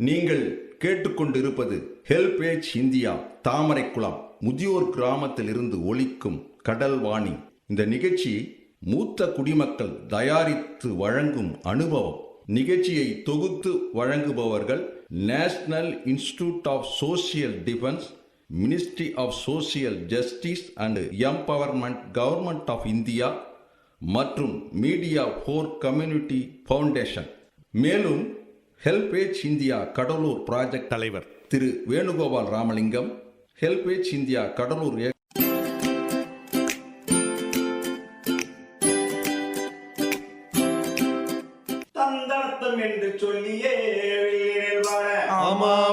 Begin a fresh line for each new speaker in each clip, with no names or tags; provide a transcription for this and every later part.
நீங்கள் கேட்டுக்கொண்டிருப்பது HelpAge India Thamaraikulam முதியோர் கிராமத்தில் இருந்து ஒலிக்கும் கடல்வாணி. இந்த நிகழ்ச்சி மூத்த குடிமக்கள் தயாரித்து வழங்கும் அனுபவம். நிகழ்ச்சியை தொகுத்து வழங்குபவர்கள் national institute of social defence, ministry of social justice and empowerment, government of India மற்றும் மீடியா ஃபோர் கம்யூனிட்டி ஃபவுண்டேஷன். மேலும் ஹெல்பேஜ் இந்தியா கடலூர் ப்ராஜெக்ட் தலைவர் திரு வேணுகோபால் ராமலிங்கம், ஹெல்பேஜ் இந்தியா கடலூர்
தந்தார்த்தம் என்று சொல்லியே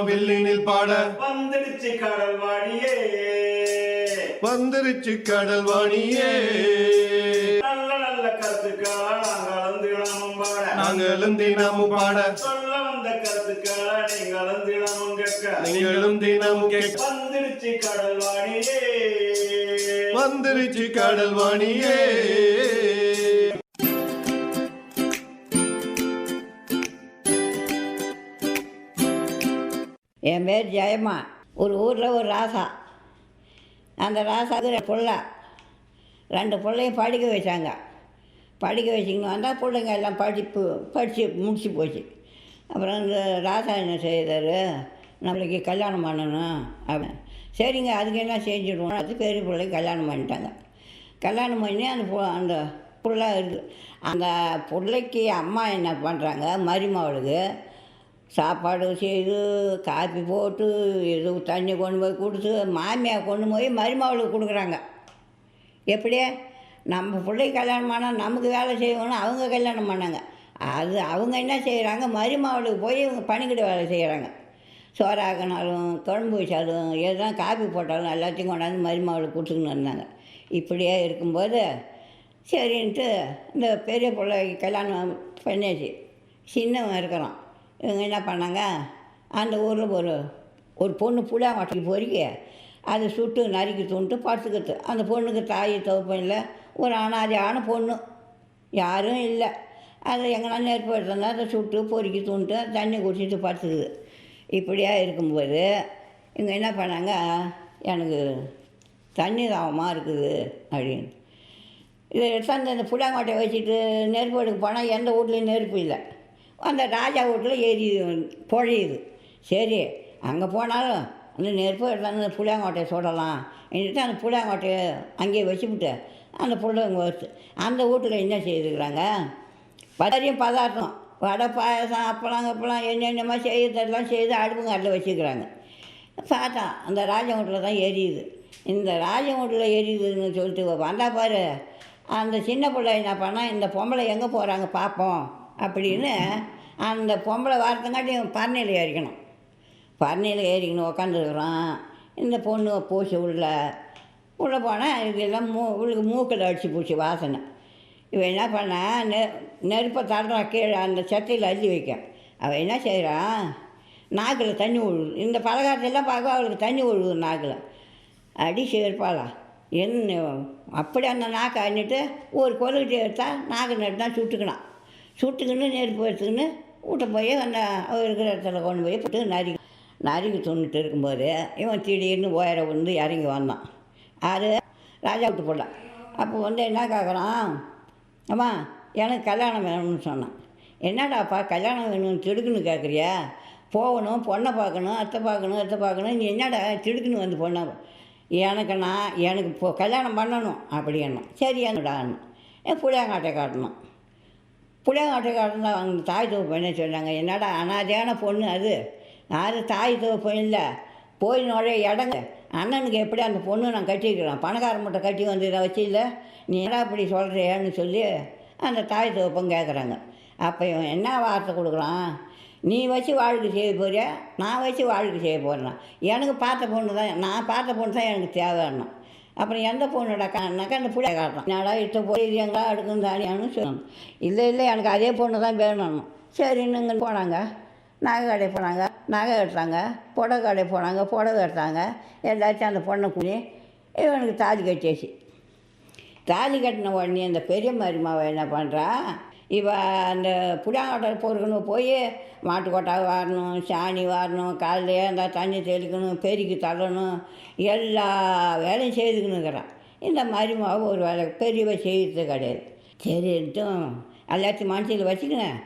வில்லினில் பாட
வந்துடுச்சு கடல்வாணியே,
வந்துருச்சு கடல்வாணியே.
நல்ல நல்ல கருத்துக்களா
நாங்களும் தினமும் பாட,
சொல்ல வந்த கருத்துக்களா நீங்களும் தினமும் கேட்க,
நீங்களும் தினமும் கேட்க.
வந்துடுச்சு கடல்வாணியே,
வந்துருச்சு கடல்வாணியே.
என் பேர் ஜெயம்மா. ஒரு ஊரில் ஒரு ராசா. அந்த ராசாவுக்கு பிள்ளை, 2 பிள்ளையும் படிக்க வச்சாங்க. படிக்க வச்சிங்கன்னு வந்தால் பிள்ளைங்க எல்லாம் படித்து முடிச்சு போச்சு. அப்புறம் இந்த ராசா என்ன செய்தார், நம்மளுக்கு கல்யாணம் பண்ணணும் அப்படின்னு. சரிங்க, அதுக்கு என்ன செஞ்சுடுவோம். அது பெரிய பிள்ளைக்கு கல்யாணம் பண்ணிட்டாங்க. கல்யாணம் பண்ணி அந்த பிள்ளை இருக்குது. அந்த பிள்ளைக்கு அம்மா என்ன பண்ணுறாங்க, மருமகளுக்கு சாப்பாடு செய்து காப்பி போட்டு இது தண்ணி கொண்டு போய் கொடுத்து மாமியார் கொண்டு போய் மருமகளுக்கு கொடுக்குறாங்க. எப்படியே நம்ம பிள்ளைக்கு கல்யாணம் பண்ணால் நமக்கு வேலை செய்யணும்னு அவங்க கல்யாணம் பண்ணாங்க. அது அவங்க என்ன செய்கிறாங்க, மருமகளுக்கு போய் இவங்க பணிக்கிட வேலை செய்கிறாங்க. சோறாக்கினாலும் குழம்பு வச்சாலும் எதுதான் காப்பி போட்டாலும் எல்லாத்தையும் கொண்டாந்து மருமகளுக்கு கொடுத்துக்கின்னு இருந்தாங்க. இப்படியே இருக்கும்போது சரின்ட்டு இந்த பெரிய பிள்ளைக்கு கல்யாணம் பண்ணியாச்சு. சின்னவன் இருக்கிறான். இவங்க என்ன பண்ணாங்க, அந்த ஊரில் ஒரு பொண்ணு புளியாங்கொட்டைக்கு பொறுக்கி அதை சுட்டு நறுக்கி தூண்டு படுத்துக்கிட்டு. அந்த பொண்ணுக்கு தாய் தகப்பன் இல்லை, ஒரு அனாதையான பொண்ணு, யாரும் இல்லை. அதை எங்கன்னா நெருப்பு எடுத்தாங்க, அதை சுட்டு பொறுக்கி தூண்டு தண்ணி குடிச்சிட்டு படுத்துக்குது. இப்படியா இருக்கும்போது இவங்க என்ன பண்ணாங்க, எனக்கு தண்ணி தாகமாக இருக்குது அப்படின்னு இதை எடுத்தாந்து அந்த புளியாங்கொட்டையை வச்சுட்டு நெருப்பு எடுக்க போனால் எந்த வீட்லேயும் நெருப்பு இல்லை. அந்த ராஜா வீட்டில் ஏறி பொழையுது. சரி, அங்கே போனாலும் அந்த நெருப்பு எடுத்தாந்து அந்த புளியாங்கொட்டையை சுடலாம் என்றிட்டு அந்த புளியாங்கொட்டையை அங்கேயே வச்சுவிட்டு அந்த பிள்ளைங்க வருது. அந்த வீட்டில் என்ன செய்துக்கிறாங்க, பதறியும் பதார்த்தம், வடை பாயசம் அப்பளம் என்னென்னமா செய்யறதெல்லாம் செய்து அடுப்புங்கட்டில் வச்சுக்கிறாங்க. பார்த்தா அந்த ராஜா வீட்டில் தான் எரியுது. இந்த ராஜா வீட்டில் எரியுதுன்னு சொல்லிட்டு வந்தா பாரு, அந்த சின்ன பிள்ளை என்ன பண்ணால், இந்த பொம்பளை எங்கே போகிறாங்க பார்ப்போம் அப்படின்னு அந்த பொம்பளை வாரத்தங்காட்டியும் பரணியில் ஏறிக்கணும். பரணியில் ஏறிக்கணும் உக்காந்துருக்குறோம். இந்த பொண்ணு பூச்சி உள்ளே போனால் இதெல்லாம் உள்ளுக்கு மூக்கில் அடிச்சு பூச்சி வாசனை. இவன் என்ன பண்ணால் நெருப்பை தடுறான் கீழே அந்த சட்டையில் அள்ளி வைக்க. அவள் என்ன செய்கிறான், நாக்கில் தண்ணி விழுவுது. இந்த பலகாரத்தெல்லாம் பார்க்க அவளுக்கு தண்ணி விழுவுது நாக்கில். அடி சேர்ப்பாளா என்ன அப்படி அந்த நாக்கை அண்ணிட்டு ஒரு கொலுக்கிட்டு எடுத்தால் நாக்கு நட்டு தான் சுட்டுக்கின்னு நெருப்பு எடுத்துக்கின்னு வீட்டை போய் அந்த அவர் இருக்கிற இடத்துல கொண்டு போய் போட்டு நறுக்கி துண்ணிட்டு இருக்கும்போது இவன் திடீர்னு உயர வந்து இறங்கி வந்தான். அது ராஜா விட்டு போட்டான். அப்போ என்ன கேட்குறான், அம்மா எனக்கு கல்யாணம் வேணும்னு சொன்னான். என்னடாப்பா கல்யாணம் வேணும்னு திடுக்குன்னு கேட்குறியா, போகணும் பொண்ணை பார்க்கணும் அத்தை பார்க்கணும் நீ என்னடா திடுக்குன்னு வந்து பொண்ணை எனக்கு இப்போ கல்யாணம் பண்ணணும் அப்படி என்ன. சரி என்னடான்னு புளியாங்காட்டை காட்டணும். புளியாங்காட்டை காட்டினா அவங்க தாய் தகப்பன் என்ன சொன்னாங்க, என்னடா அனாதையான பொண்ணு அது, யார் தாய் தகப்பன் இல்லை, போய் நுழைய இடங்க அண்ணனுக்கு எப்படி அந்த பொண்ணு நான் கட்டிக்கிறேன், பணக்கார மட்டும் கட்டி வந்து இதை வச்சு இல்லை, நீ என்ன அப்படி சொல்கிறியான்னு சொல்லி அந்த தாய் தகப்பன் கேட்குறாங்க. அப்போ இவன் என்ன வார்த்தை கொடுக்குறான், நீ வச்சு வாழ்க்கை செய்ய போறியா, நான் வச்சு வாழ்க்கை செய்ய போகிறேன், எனக்கு பார்த்த பொண்ணு தான், நான் பார்த்த பொண்ணு தான் எனக்கு தேவைன்னா. அப்புறம் எந்த பொண்ணுடாக்கான்னாக்கா அந்த பிள்ளை காட்டுறான். என்னடா இட்ட போய் இது எங்கே அடுக்கும் தானியான்னு சொல்லணும். இல்லை எனக்கு அதே பொண்ணு தான் வேணும். சரின்னு இங்கே போனாங்க, நகை கடை போனாங்க, நகை எடுத்தாங்க, புடவை கடை போனாங்க, புடவை எடுத்தாங்க. எல்லாத்தையும் அந்த பொண்ணை கூடி இவனுக்கு தாலி கட்டியாச்சு. தாலி கட்டின உடனே அந்த பெரிய மருமாவை என்ன பண்ணுறா, இப்போ அந்த புளியாங்கொட்டை பொறுக்கணும் போய் மாட்டுக்கொட்டை வாரணும், சாணி வாரணும், காலையில் இருந்தால் தண்ணி தெளிக்கணும், பெருக்கி தள்ளணும், எல்லா வேலையும் செய்துக்கணுங்கிறான். இந்த மருமக ஒரு வேலை பெரியவ செய்கிறது கிடையாது. சரின்ட்டும் எல்லாத்தையும் மனசில் வச்சுக்கினேன்.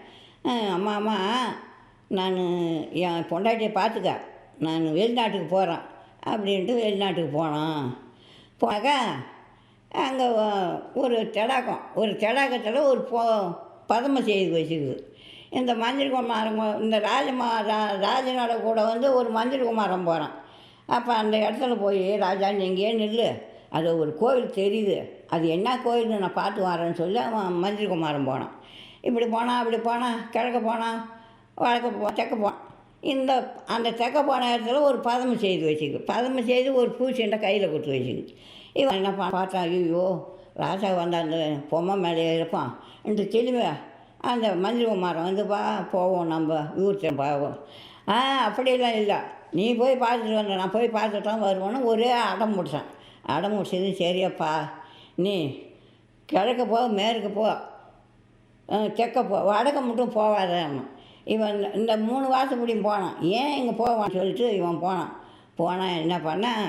அம்மா நான் என் பொண்டாட்டியை பார்த்துக்க, நான் வெளிநாட்டுக்கு போகிறேன் அப்படின்ட்டு வெளிநாட்டுக்கு போனாக்கா அங்கே ஒரு தடாகத்தில் ஒரு பதமை செய்து வச்சுக்குது. இந்த மஞ்சள் குமாரம் இந்த ராஜனோட கூட வந்து ஒரு மஞ்சள் குமாரம் போகிறான். அப்போ அந்த இடத்துல போய் ராஜா எங்கேயே நில்லு, அது ஒரு கோவில் தெரியுது, அது என்ன கோயில்னு நான் பார்த்து வரேன்னு சொல்லி அவன் மஞ்சள் குமாரம் போனான். இப்படி போனான் அப்படி போனான், கிழக்க போனான், தெற்க போனான். அந்த தெற்க போன இடத்துல ஒரு பதமை செய்து வச்சுக்குது. பதமை செய்து ஒரு பூச்செண்டை கையில் கொடுத்து வச்சுக்குது. இவன் என்ன பார்த்தான், ஐயோ ராஜா வந்து அந்த பொம்மை மேலே இருப்பான் என்று திரும்பி அந்த மஞ்சள் குமாரம் வந்து போவோம் நம்ம ஊர்த்த போவோம். அப்படியெல்லாம் இல்லை, நீ போய் பார்த்துட்டு வந்த, நான் போய் பார்த்துட்டு தான் வருவோன்னு ஒரே அடம் முடித்தான். அடம் முடிச்சது சரியப்பா, நீ கிழக்க போ, மேற்கு போ, தெற்க போ, வடக்க மட்டும் போவாத. இவன் இந்த 3 வாசப்படியும் போனான். ஏன் இங்கே போவான்னு சொல்லிட்டு இவன் போனான் என்ன பண்ணான்,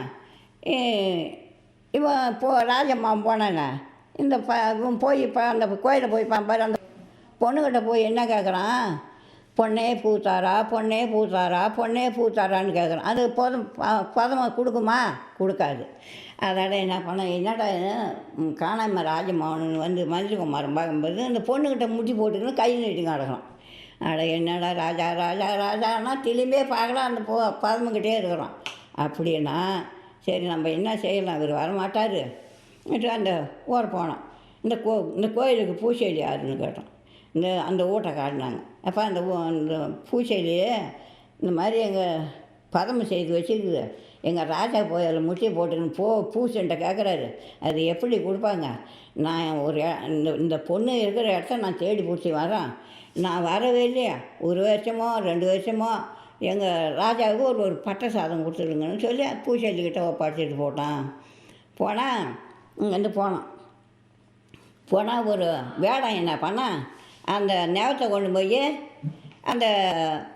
இவன் ராஜம்மாவன் போனானே இவன் போய் இப்போ அந்த கோயிலை போய் பாரு, அந்த பொண்ணுக்கிட்ட போய் என்ன கேட்குறான், பொண்ணே பூத்தாரா பொண்ணே பூத்தாரா பொண்ணே பூத்தாரான்னு கேட்குறான். அது பதமாக கொடுக்குமா? கொடுக்காது. அதோட என்ன பண்ண, என்னடா காணாமல் ராஜமோகன் வந்து மஞ்சள் குமாரம் பார்க்கும்போது அந்த பொண்ணுக்கிட்ட முட்டி போட்டுக்கின்னு கை நீட்டிங்க அடக்கலாம். என்னடா ராஜா ராஜா ராஜானா திரும்பியே பார்க்கலாம், அந்த பதமுக்கிட்டே இருக்கிறோம். அப்படின்னா சரி நம்ம என்ன செய்யலாம், இவர் வரமாட்டார் அந்த ஊர போனோம். இந்த கோயிலுக்கு பூசேலி யாருன்னு கேட்டோம். அந்த ஊட்ட காட்டினாங்க. அப்போ அந்த பூசேலியே இந்த மாதிரி எங்கள் பதமை செய்து வச்சுருக்குது, எங்கள் ராஜா போய் அதில் முட்டி போட்டுன்னு பூசென்ட்ட கேட்குறாரு, அது எப்படி கொடுப்பாங்க? நான் இந்த பொண்ணு இருக்கிற இடத்த நான் தேடி பிடிச்சி வரேன், நான் வரவே இல்லையா, 1 வருஷமோ 2 வருஷமோ எங்கள் ராஜாவுக்கு ஒரு பட்டை சாதம் கொடுத்துருங்கன்னு சொல்லி பூசேலிக்கிட்ட படிச்சுட்டு போனால் இங்கேருந்து போனால் ஒரு வேடம் என்ன பண்ணால் அந்த நெவத்தை கொண்டு போய் அந்த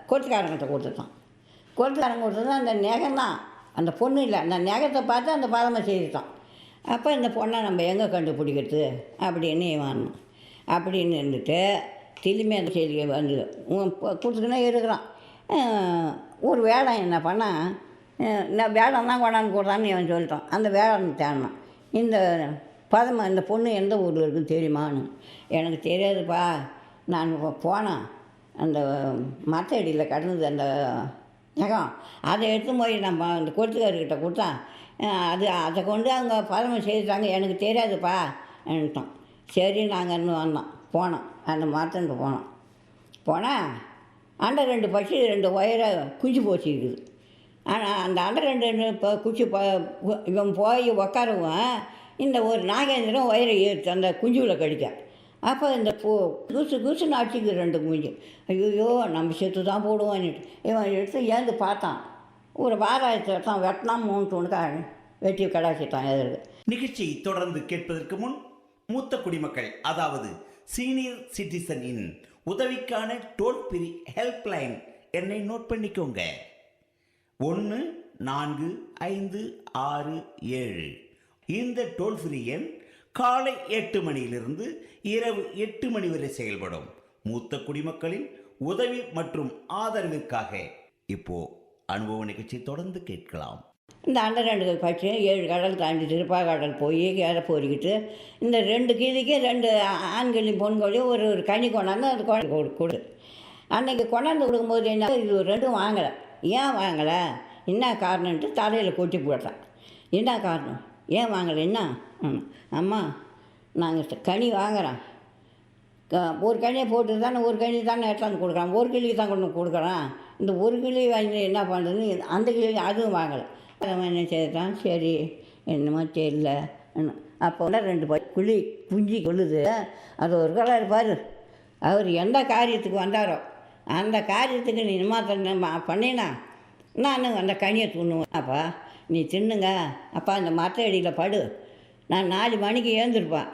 கொளுத்துக்காரங்கிட்ட கொடுத்துட்டான். கொளுத்துக்காரங்க கொடுத்தது அந்த நெகம்தான், அந்த பொண்ணு இல்லை, அந்த நெகத்தை பார்த்து அந்த பதமை செய்துட்டான். அப்போ இந்த பொண்ணை நம்ம எங்கே கண்டுபிடிக்கிறது அப்படின்னு வரணும் அப்படின்னு இருந்துட்டு திரும்பி அந்த செய்தியை வந்து கொடுத்துக்கினே இருக்கிறான். ஒரு வேடம் என்ன பண்ணால், நான் வேடம் தான் கொண்டாந்து கொடுத்தான்னு இவன் சொல்லிட்டான். அந்த வேடம் தேடினான். இந்த பதமை இந்த பொண்ணு எந்த ஊரில் இருக்குன்னு தெரியுமான்னு. எனக்கு தெரியாதுப்பா, நான் போனேன் அந்த மரத்தடியில் கடந்தது அந்த நகம், அதை எடுத்து போய் நம்ம அந்த கொளுத்துக்காரர்கிட்ட கொடுத்தா அதை கொண்டு அவங்க பதமை செய்துட்டாங்க, எனக்கு தெரியாதுப்பா என்னட்டோம். சரி நாங்கள் இன்னும் போனோம் அந்த மரத்துக்கு போனால் அண்டை 2 பட்சி 2 ஒயரை குஞ்சு போச்சு இருக்குது. ஆனால் அந்த அண்டை 2 இப்போ குச்சி இவன் போய் உக்காருவான், இந்த ஒரு நாகேந்திரம் ஒயரை ஏற்று அந்த குஞ்சுவில் கடிக்க. அப்போ இந்த குசுன்னு அடிச்சிக்கு 2 குஞ்சு. ஐயோ நம்ம செத்து தான் போடுவோன்னுட்டு இவன் எடுத்து ஏந்து பார்த்தான். ஒரு வாராயத்தை தான் வெட்டினா 3 தூணுக்காக வெட்டி கடாச்சிட்டான் எதிர்க்கு.
நிகழ்ச்சியை தொடர்ந்து கேட்பதற்கு முன் மூத்த குடிமக்கள் அதாவது சீனியர் சிட்டிசனின் உதவிக்கான டோல் ஃப்ரீ ஹெல்ப்லைன் எண்ணை நோட் பண்ணிக்கோங்க. 145667. இந்த டோல் ஃப்ரீ எண் காலை 8 மணியிலிருந்து இரவு 8 மணி வரை செயல்படும். மூத்த குடிமக்களின் உதவி மற்றும் ஆதரவிற்காக இப்போ அனுபவ நிகழ்ச்சி தொடர்ந்து கேட்கலாம்.
இந்த அண்டை 2 பட்சி 7 கடல் தாண்டி திருப்பாக்கடல் போய் கேரை பொறிக்கிட்டு இந்த 2 கிளிக்கு 2 ஆண்களையும் பொண்களையும் ஒரு கனி கொண்டாந்து அந்த குழந்தை கொடு. அன்றைக்கி கொண்டாந்து கொடுக்கும்போது என்ன, இது 2 வாங்கலை. ஏன் வாங்கலை, என்ன காரணம்ன்ட்டு தலையில் கொட்டி போடுறான். என்ன காரணம், ஏன் வாங்கலை, என்ன அம்மா நாங்கள் கனி வாங்குகிறோம், ஒரு கனியை போட்டு தானே ஒரு கனி தானே எடுத்தாந்து கொடுக்குறான், ஒரு கிளிக்கு தான் கொண்டு கொடுக்குறான், இந்த ஒரு கிளி வாங்கி என்ன பண்ணுறதுன்னு அந்த கிளி அதுவும் வாங்கலை. அவன் என்ன செய்தான், சரி என்னமோ தெரியல. அப்போ 2 குஞ்சு கொள்ளுது, அது ஒரு கலர் பாரு, அவர் எந்த காரியத்துக்கு வந்தாரோ அந்த காரியத்துக்கு நீ என்னமா பண்ணினா நான் அந்த கனியை தின்னுவேன். அப்பா நீ தின்னுங்க, அப்பா அந்த மரத்த அடியில் படு, நான் 4 மணிக்கு ஏந்திருப்பேன்,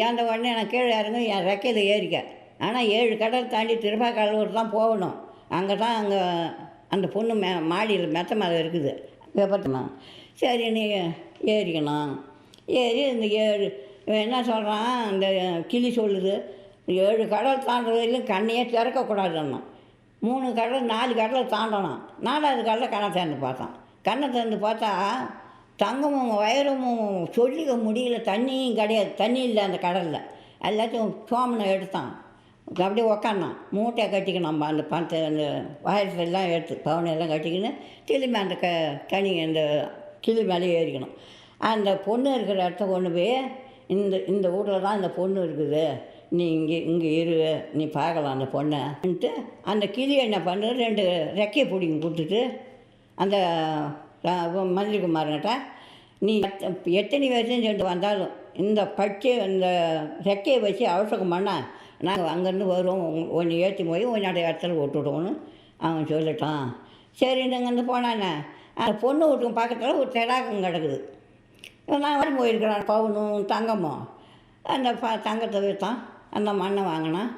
ஏந்த உடனே நான் கீழே இறங்க என் ரெக்கையில் ஏறிக்க. ஆனால் 7 கடல் தாண்டி திருப்பாக்கடலூர் தான் போகணும். அங்கே தான் அங்கே அந்த பொண்ணு மாடியில் மெத்த மேலே இருக்குது வெப்பத்தணும். சரி நீ ஏறிக்கணும். ஏறி இந்த 7 இவன் என்ன சொல்கிறான், அந்த கிளி சொல்லுது 7 கடல் தாண்டுற வரையிலும் கண்ணையே திறக்கக்கூடாதுன்னா. 3 கடல் 4 கடலை தாண்டணும். 4வது கடலை கண்ணை திறந்து பார்த்தான். கண்ணை திறந்து பார்த்தா தங்கமும் வைரமும் சொல்லிக்க முடியல. தண்ணியும் கிடையாது, தண்ணி இல்லை அந்த கடலில். எல்லாத்தையும் சோமனை எடுத்தான். அப்படியே உக்காந்தான். மூட்டையை கட்டிக்கணும். நம்ம அந்த பணத்தை அந்த வைரத்தெல்லாம் எடுத்து பவுனையெல்லாம் கட்டிக்கின்னு திரும்பி அந்த கனி அந்த கிளி மேலே ஏறிக்கணும். அந்த பொண்ணு இருக்கிற இடத்த கொண்டு போய் இந்த வீட்டில் தான் இந்த பொண்ணு இருக்குது, நீ இங்கே இரு, நீ பார்க்கலாம் அந்த பொண்ணைன்ட்டு அந்த கிளி என்ன பண்ணுறது, 2 ரெக்கையை பிடிங்கி கொடுத்துட்டு அந்த மந்திரிக்குமார்கிட்ட, நீ எத்தனை வருஷம் சென்று வந்தாலும் இந்த இந்த ரெக்கையை வச்சு அவசரம் பண்ணால் நாங்கள் அங்கேருந்து வருவோம், ஒன்று ஏற்றி போய் உன்னோட இடத்துல விட்டுவிடுவோன்னு அவன் சொல்லிட்டான். சரின்னு அங்கேருந்து போனானே, அந்த பொண்ணு வீட்டுக்கு பக்கத்தில் ஒரு தெடாக்கம் கிடக்குது. நான் வர போயிருக்கிறேன் பவுனும் தங்கமும். அந்த தங்கத்தை விற்றான், அந்த மண்ணை வாங்கினான்,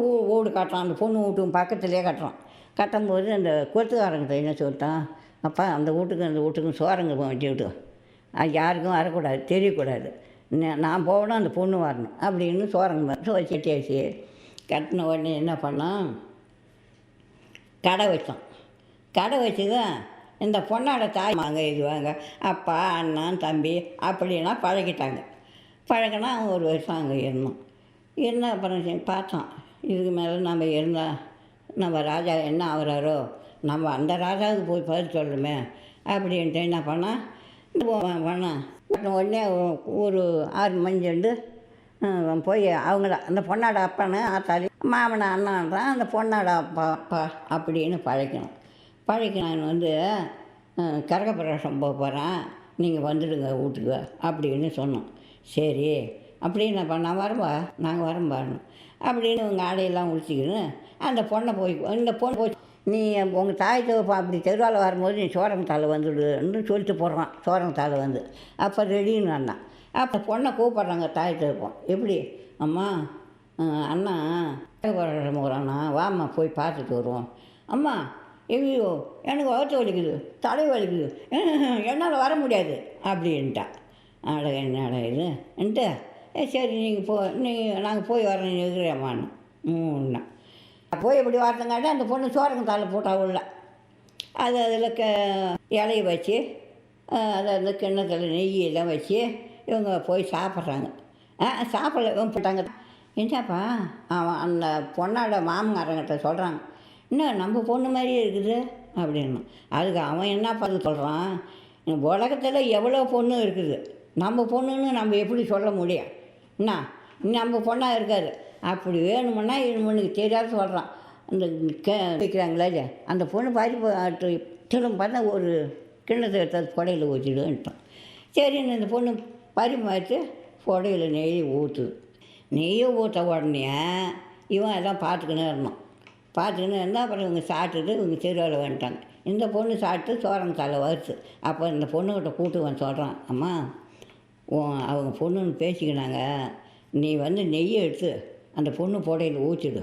வீடு கட்டுறான். அந்த பொண்ணு வீட்டுக்கு பக்கத்துலேயே கட்டுறான். கட்டும்போது அந்த கொத்துக்காரங்கிட்ட என்ன சொல்லிட்டான், அப்பா அந்த வீட்டுக்கும் சோரங்க வச்சுக்கிட்டு அது யாருக்கும் வரக்கூடாது, தெரியக்கூடாது, நான் போகணும், அந்த பொண்ணு வரணும் அப்படின்னு சோரங்க வச்சுட்டேச்சு. கட்டின உடனே என்ன பண்ணான், கடை வச்சோம். கடை வச்சு தான் இந்த பொண்ணோட தாய் வாங்க இது வாங்க அப்பா அண்ணன் தம்பி அப்படின்னா பழகிட்டாங்க. பழகினா அவங்க 1 வருஷம் அங்கே இருந்தால் அப்புறம் பார்த்தோம், இதுக்கு மேலே நம்ம இருந்தால் நம்ம ராஜா என்ன ஆகிறாரோ, நம்ம அந்த ராஜாவுக்கு போய் பதில் சொல்லணுமே அப்படின்ட்டு என்ன பண்ணால் பண்ணான். உடனே ஒரு 6 மணிஞ்செண்டு போய் அவங்கள அந்த பொண்ணோட அப்பனை ஆத்தாளி மாமனை அண்ணான்றான், அந்த பொண்ணோட அப்பா அப்படின்னு பழக்கணும். நான் கரகப்பிரவேசம் போக போகிறேன், நீங்கள் வந்துடுங்க வீட்டுக்கு அப்படின்னு சொன்னோம். சரி அப்படின்னு நான் பண்ணால் வரம்பா, நாங்கள் வரம்பான்னு அப்படின்னு உங்கள் ஆடையெல்லாம் உடிச்சிக்கின்னு அந்த பொண்ணை இந்த பொண்ணு போய், நீ உங்கள் தாய் தோப்பா அப்படி தெருவால் வரும்போது நீ சோரங்கத்தால் வந்துடுன்னு சொல்லிட்டு போடுறான். சோரங்கத்தால் வந்து அப்போ ரெடின்னு அண்ணன். அப்போ பொண்ணை கூப்பிட்றாங்க தாய் தோப்போம். எப்படி அம்மா அண்ணா போகிறான்னா, வாம்மா போய் பார்த்துட்டு வருவோம். அம்மா ஐயோ எனக்கு வகுத்து வலிக்குது, தலை வலிக்குது, என்னால் வர முடியாது அப்படின்ட்டா. என்னடா இதுன்ட்டு சரி நாங்கள் போய் வரணும் இருக்கிறேம்மான்னு போய் எப்படி வரதுங்காட்டி அந்த பொண்ணு சோரங்கத்தால் போட்டா உள்ள அது அதில் இலையை வச்சு அதை அந்த கிண்ணத்தில் நெய்யெல்லாம் வச்சு இவங்க போய் சாப்பிட்றாங்க. சாப்பிடல இவங்க போட்டாங்க. என்னப்பா அவன் அந்த பொண்ணோட மாமங்காரங்கிட்ட சொல்கிறாங்க, இன்னும் நம்ம பொண்ணு மாதிரியே இருக்குது அப்படின்னு. அதுக்கு அவன் என்ன பார்த்து சொல்கிறான், உலகத்தில் எவ்வளோ பொண்ணு இருக்குது, நம்ம பொண்ணுன்னு நம்ம எப்படி சொல்ல முடியும், என்ன நம்ம பொண்ணாக இருக்காது, அப்படி வேணுமுன்னா இவனுக்கு தெரியாத சொல்கிறான். அந்த வைக்கிறாங்களே அந்த பொண்ணு பாதி திரும்ப பார்த்தா ஒரு கிண்ணத்தை எடுத்து புடையில் ஊற்றிடுன்ட்டான். சரின்னு இந்த பொண்ணு பரிமாறிட்டு புடையில் நெய் ஊற்றுது. நெய்யை ஊற்ற உடனே இவன் எல்லாம் பார்த்துக்கினே இருந்தான். பார்த்துக்கினே இருந்தால் அப்புறம் இவங்க சாப்பிட்டுட்டு இவங்க தெருவில் வந்துட்டாங்க. இந்த பொண்ணு சாப்பிட்டு சோரங்கத்தால வறுத்து. அப்போ இந்த பொண்ணுக்கிட்ட கூட்டுவன் சொல்கிறான், அம்மா அவங்க பொண்ணுன்னு பேசிக்கினாங்க, நீ நெய்யை எடுத்து அந்த பொண்ணு புடையில் ஊற்றிடு,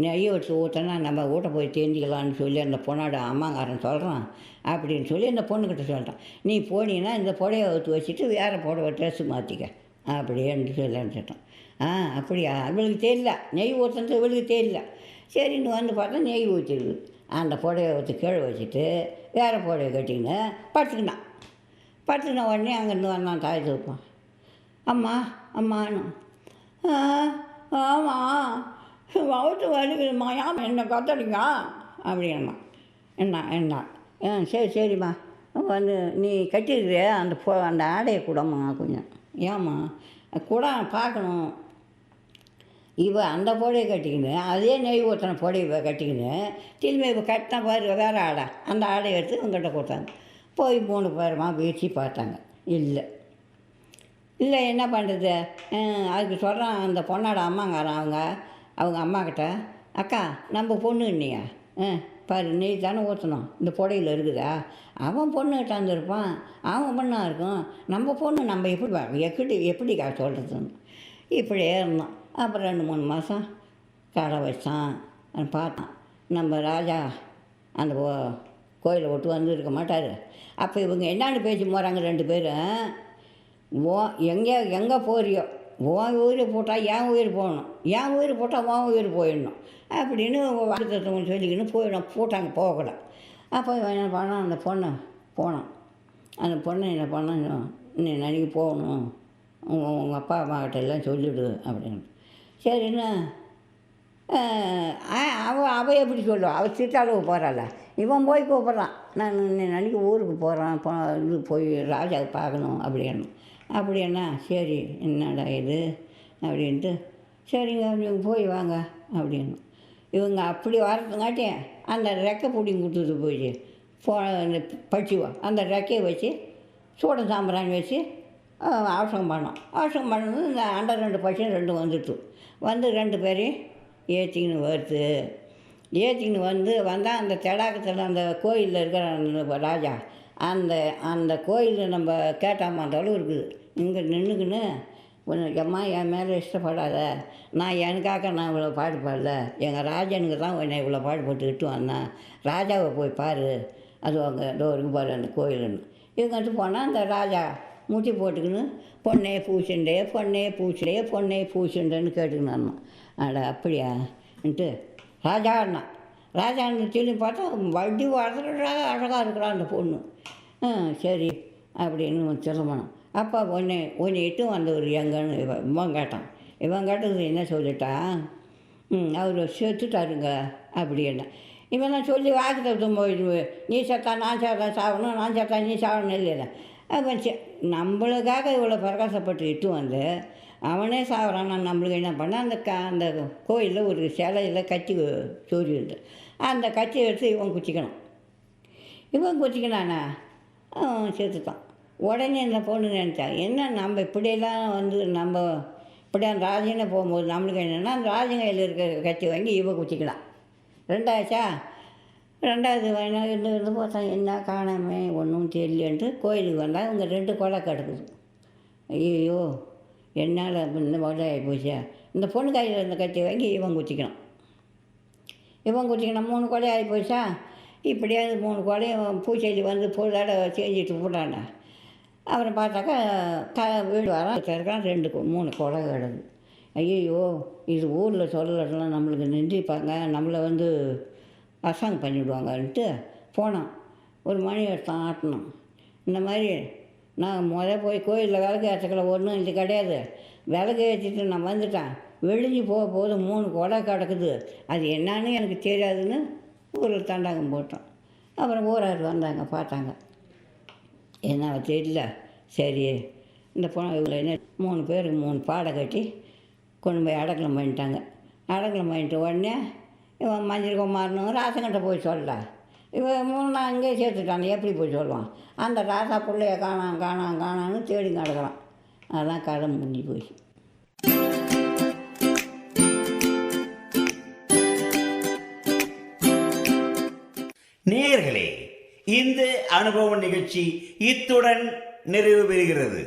நெய்யை எடுத்து ஊற்றினா நம்ம வீட்டை போய் தெரிஞ்சிக்கலான்னு சொல்லி அந்த பொண்ணோட அம்மாங்காரன் சொல்கிறான் அப்படின்னு சொல்லி அந்த பொண்ணுக்கிட்ட சொல்கிறான். நீ போனீங்கன்னா இந்த புடையை ஊற்றி வச்சுட்டு வேறு புடவை ட்ரெஸ்ஸு மாற்றிக்க அப்படின்னு சொல்லி அனுப்பிச்சிட்டான். அப்படியா, இவளுக்கு தெரியல, நெய் ஊற்றுறது இவளுக்கு தெரியல. சரின்னு பார்த்தா நெய் ஊற்றிடுது. அந்த புடவை ஊற்றி கீழே வச்சுட்டு வேறு புடவை கட்டிக்கின்னு படுத்துக்கின உடனே அங்கேருந்து வந்தான் தாய் தூப்பான். அம்மா அம்மான்னு, ஆமாம் வவுத்து வலிக்குதும்மா, ஏமா என்ன கத்தடிங்க அப்படின்னா. என்ன சரிம்மா நீ கட்டிருக்கிற அந்த ஆடையை கூடம்மா கொஞ்சம், ஏம்மா கூட பார்க்கணும். அந்த புடவை கட்டிக்கின்னு அதே நெய் ஊற்றின புடவை கட்டிக்கின்னு திரும்பி இப்போ கட்டினா பாரு வேறு ஆடை, அந்த ஆடையை எடுத்து இவங்ககிட்ட கொடுத்தாங்க. போய் 3 பேருமா வீழ்ச்சி பார்த்தாங்க. இல்லை என்ன பண்ணுறது, அதுக்கு சொல்கிறான் அந்த பொண்ணோட அம்மாங்காரன் அவங்க அம்மாக்கிட்ட, அக்கா நம்ம பொண்ணு இல்லையா, பாரு நெய் தானே ஊற்றணும், இந்த புடையில் இருக்குதா, அவன் பொண்ணுகிட்ட இருப்பான், அவன் பொண்ணாக இருக்கும், நம்ம பொண்ணு நம்ம எப்படிக்கா சொல்கிறதுன்னு. இப்படியே இருந்தோம். அப்புறம் 2-3 மாதம் கடை வச்சான். பார்த்தான் நம்ம ராஜா அந்த கோயிலை விட்டு வந்து இருக்க மாட்டார். அப்போ இவங்க என்னான்னு பேசி போகிறாங்க 2 பேரும், எங்கே போறியோ உன் உயிர் போட்டால் என் உயிர் போகணும், என் உயிர் போட்டால் உன் உயிர் போயிடணும் அப்படின்னு வாக்குத்தத்தவங்க சொல்லிக்கின்னு போட்டாங்க, போகக்கூடாது. அப்போ இவன் என்ன பண்ணான், அந்த பொண்ணை போனான். அந்த பொண்ணை என்ன பண்ணான், நீ நடிக்க போகணும், உங்கள் அப்பா அம்மாக்கிட்ட எல்லாம் சொல்லிவிடு அப்படின்னு. சரின்னு அவள் எப்படி சொல்லுவாள், அவள் சித்தாளுக்கு போகிறாள். இவன் போய் கூப்பிட்றான், நான் நாளைக்கு ஊருக்கு போகிறேன், இது போய் ராஜாவை பார்க்கணும் அப்படின்னா சரி என்னடா இது அப்படின்ட்டு, சரிங்க நீங்கள் போய் வாங்க அப்படின்னு. இவங்க அப்படி வரதுங்காட்டி அந்த ரெக்கை பிடிங்கி கொடுத்துட்டு போயிடுச்சு. இந்த பட்சிவா அந்த ரெக்கையை வச்சு சூடம் சாம்பிராணி வச்சு அவசரம் பண்ணது இந்த அண்டை 2 பட்சியும் 2 வந்துட்டு வந்து 2 பேரையும் ஏற்றிக்கின்னு வந்தால் அந்த தெடாக்கத்தில் அந்த கோயிலில் இருக்கிற அந்த ராஜா அந்த கோயிலில் நம்ம கேட்டாமல் அந்த அளவு இருக்குது. இங்கே நின்றுக்குன்னு எம்மா என் மேலே இஷ்டப்படாத, நான் எனக்காக நான் இவ்வளோ பாடுபாடல, எங்கள் ராஜனுக்கு தான் உன்னை இவ்வளோ பாடுபட்டுக்கிட்டு வந்தேன், ராஜாவை போய் பாரு, அது அங்கே இருக்கு பாரு அந்த கோயிலுன்னு. இவங்கிட்டு போனால் அந்த ராஜா முட்டி போட்டுக்கின்னு பொண்ணே பூச்சுண்டேன்னு கேட்டுக்கின்னு. அட அப்படியான்ட்டு ராஜான்னு சொல்லி பார்த்தா வண்டி வளர்த்துறதாக அழகாக இருக்கிறான் அந்த பொண்ணு. சரி அப்படின்னு சொல்லணும். அப்போ உன்னை இட்டு வந்தவர் எங்கன்னு இவன் கேட்டான். இவன் கேட்டது என்ன சொல்லிட்டான், அவர் செத்துட்டாருங்க அப்படின்னு. இவன் தான் சொல்லி வாக்கு தத்துவம் போயிடுவு, நீ செத்தா நான் சாகணும், நான் செத்தா நீ சாகணும் இல்லையா. அப்போ நம்மளுக்காக இவ்வளோ பிரகாசப்பட்டு இட்டு வந்து அவனே சாகுறான். நான் நம்மளுக்கு என்ன பண்ணேன், அந்த கோயிலில் ஒரு சிலையில் கத்தி சொருகிது, அந்த கத்தி எடுத்து இவன் குச்சிக்கினானா செத்துட்டான். உடனே இந்த பொண்ணு நினச்சா, என்ன நம்ம இப்படியெல்லாம் நம்ம இப்படியா ராஜனை போகும்போது நம்மளுக்கு என்னென்னா அந்த ராஜங்கையில் இருக்கிற கத்தி வாங்கி இவன் குச்சிக்கலாம். 2வது இருந்து பார்த்தா என்ன காணாமே ஒன்றும் தெரியலன்ட்டு கோயிலுக்கு வந்தால் இவங்க 2 கொலை கிடக்குது. ஐயோ என்னால் இந்த கொலை ஆகி போச்சா. இந்த பொண்ணு கையில் இருந்த கத்தி வாங்கி இவன் குச்சிக்கணும் 3 கொலை ஆகி போச்சா. இப்படியாவது 3 கொலையும் பூச்செடி வந்து பொழுதாட செஞ்சுட்டு போட்டாண்டா. அப்புறம் பார்த்தாக்கா வீடு வரான் 3 கொலை கிடக்கு. ஐயோ இது ஊரில் சொல்லலைன்னா நம்மளுக்கு நின்றுப்பாங்க, நம்மளை அரசாங்கம் பண்ணிவிடுவாங்கன்ட்டு போனான். ஒரு மணி எடுத்தான் ஆட்டினான். இந்த மாதிரி நான் போய் கோயிலில் விளக்கு ஏற்றக்கல ஒன்றும் இது கிடையாது, விளக்கு ஏற்றிட்டு நான் வந்துட்டேன், வெளிஞ்சு போகும்போது 3 கொலை கிடக்குது, அது என்னான்னு எனக்கு தெரியாதுன்னு ஊரில் தண்டாங்கம் போட்டோம். அப்புறம் ஊரார் வந்தாங்க, பார்த்தாங்க, என்ன தெரியல. சரி இந்த பொண்ணு இவ்வளோ என்ன 3 பேருக்கு 3 பாடை கட்டி கொண்டு போய் அடக்கலம் பண்ணிட்டாங்க. அடக்கலம் பண்ணிட்டு உடனே இவன் மஞ்சள் குமாரனும் ராசங்கிட்ட போய் சொல்ல, இவன் 3 நாள் அங்கேயே சேர்த்துட்டான், எப்படி போய் சொல்லுவான். அந்த ராசா பிள்ளைய காணான்னு தேடி கிடக்கலாம். அதான் கதை முடிஞ்சு போச்சு.
நேயர்களே, இந்த அனுபவ நிகழ்ச்சி இத்துடன் நிறைவு பெறுகிறது.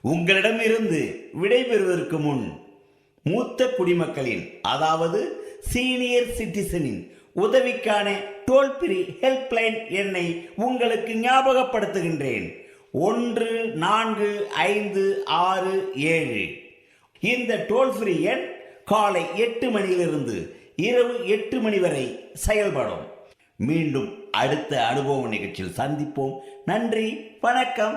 உங்களிடமிருந்து விடைபெறுவதற்கு முன் மூத்த குடிமக்களின், அதாவது சீனியர் சிட்டிசனின் உதவிக்கான டோல் ஃப்ரீ ஹெல்ப்லைன் எண்ணை உங்களுக்கு ஞாபகப்படுத்துகின்றேன். 145667. இந்த டோல் ஃப்ரீ எண் காலை 8 மணியிலிருந்து இரவு 8 மணி வரை செயல்படும். மீண்டும் அடுத்த அனுபவ நிகழ்ச்சியில் சந்திப்போம். நன்றி, வணக்கம்.